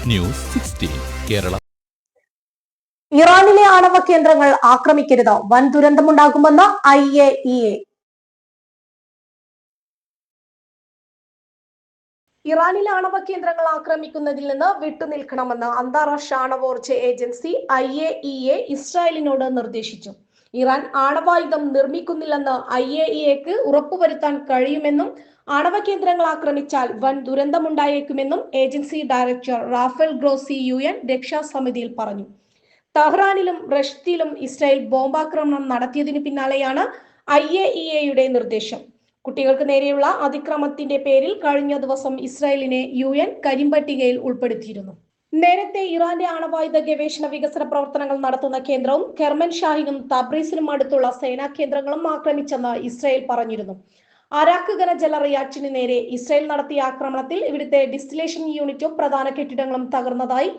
News 16 Kerala. ഇറാനിലെ ആണവ കേന്ദ്രങ്ങൾ ആക്രമിക്കരുത്, വൻ ദുരന്തമുണ്ടാകുമെന്ന് IAEA. ഇറാനിലെ ആണവ കേന്ദ്രങ്ങൾ ആക്രമിക്കുന്നതിൽ നിന്ന് വിട്ടുനിൽക്കണമെന്ന് അന്താരാഷ്ട്ര ആണവോർജ്ജ ഏജൻസി IAEA ഇസ്രായേലിനോട് നിർദ്ദേശിച്ചു. ഇറാൻ ആണവായുധം നിർമ്മിക്കുന്നില്ലെന്ന് IAEAക്ക് ഉറപ്പുവരുത്താൻ കഴിയുമെന്നും ആണവ കേന്ദ്രങ്ങൾ ആക്രമിച്ചാൽ വൻ ദുരന്തമുണ്ടായേക്കുമെന്നും agency director Rafael Grossi UN രക്ഷാസമിതിയിൽ പറഞ്ഞു. തെഹ്റാനിലും റഷ്ദിലും ഇസ്രായേൽ ബോംബാക്രമണം നടത്തിയതിന് പിന്നാലെയാണ് IAEAയുടെ നിർദ്ദേശം. കുട്ടികൾക്ക് നേരെയുള്ള അതിക്രമത്തിന്റെ പേരിൽ കഴിഞ്ഞ ദിവസം ഇസ്രായേലിനെ UN കരിമ്പട്ടികയിൽ ഉൾപ്പെടുത്തിയിരുന്നു. നേരത്തെ ഇറാന്റെ ആണവായുധ ഗവേഷണ വികസന പ്രവർത്തനങ്ങൾ നടത്തുന്ന കേന്ദ്രവും കെർമൻഷാഹിനും തബ്രീസിനും അടുത്തുള്ള സേനാ കേന്ദ്രങ്ങളും ആക്രമിച്ചെന്ന് ഇസ്രായേൽ പറഞ്ഞിരുന്നു. അരാക്ക് ഖന ജല റിയാക്ടറിന് നേരെ ഇസ്രായേൽ നടത്തിയ ആക്രമണത്തിൽ ഇവിടുത്തെ ഡിസ്റ്റിലേഷൻ യൂണിറ്റും പ്രധാന കെട്ടിടങ്ങളും തകർന്നതായി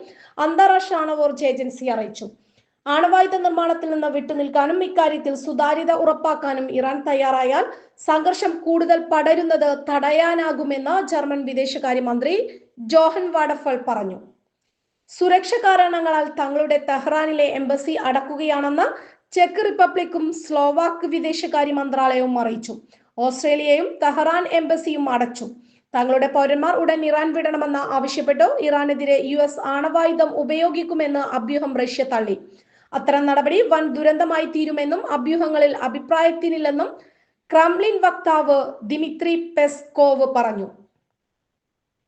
അന്താരാഷ്ട്ര ആണവോർജ്ജ ഏജൻസി അറിയിച്ചു. ആണവായുധ നിർമ്മാണത്തിൽ നിന്ന് വിട്ടുനിൽക്കാനും ഇക്കാര്യത്തിൽ സുതാര്യത ഉറപ്പാക്കാനും ഇറാൻ തയ്യാറായാൽ സംഘർഷം കൂടുതൽ പടരുന്നത് തടയാനാകുമെന്ന് ജർമ്മൻ വിദേശകാര്യമന്ത്രി ജോഹൻ വാഡഫൾ പറഞ്ഞു. സുരക്ഷാ കാരണങ്ങളാൽ തങ്ങളുടെ തെഹ്റാനിലെ എംബസി അടക്കുകയാണെന്ന് ചെക്ക് റിപ്പബ്ലിക്കും സ്ലോവാക്ക് വിദേശകാര്യ മന്ത്രാലയവും അറിയിച്ചു. ഓസ്ട്രേലിയയും തെഹ്റാൻ എംബസിയും അടച്ചു. തങ്ങളുടെ പൗരന്മാർ ഉടൻ ഇറാൻ വിടണമെന്ന് ആവശ്യപ്പെട്ടു. ഇറാനെതിരെ US ആണവായുധം ഉപയോഗിക്കുമെന്ന് അഭ്യൂഹം റഷ്യ തള്ളി. അത്തരം നടപടി വൻ ദുരന്തമായി തീരുമെന്നും അഭ്യൂഹങ്ങളിൽ അഭിപ്രായത്തിനില്ലെന്നും ക്രെംലിൻ വക്താവ് ദിമിത്രി പെസ്കോവ് പറഞ്ഞു.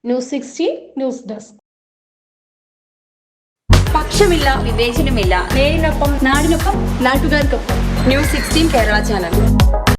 News 16 news desk. പക്ഷമില്ല, വിവേചനമില്ല, നേരിനൊപ്പം നാടിനൊപ്പം നാട്ടുകാർക്കൊപ്പം. News 16 Kerala channel.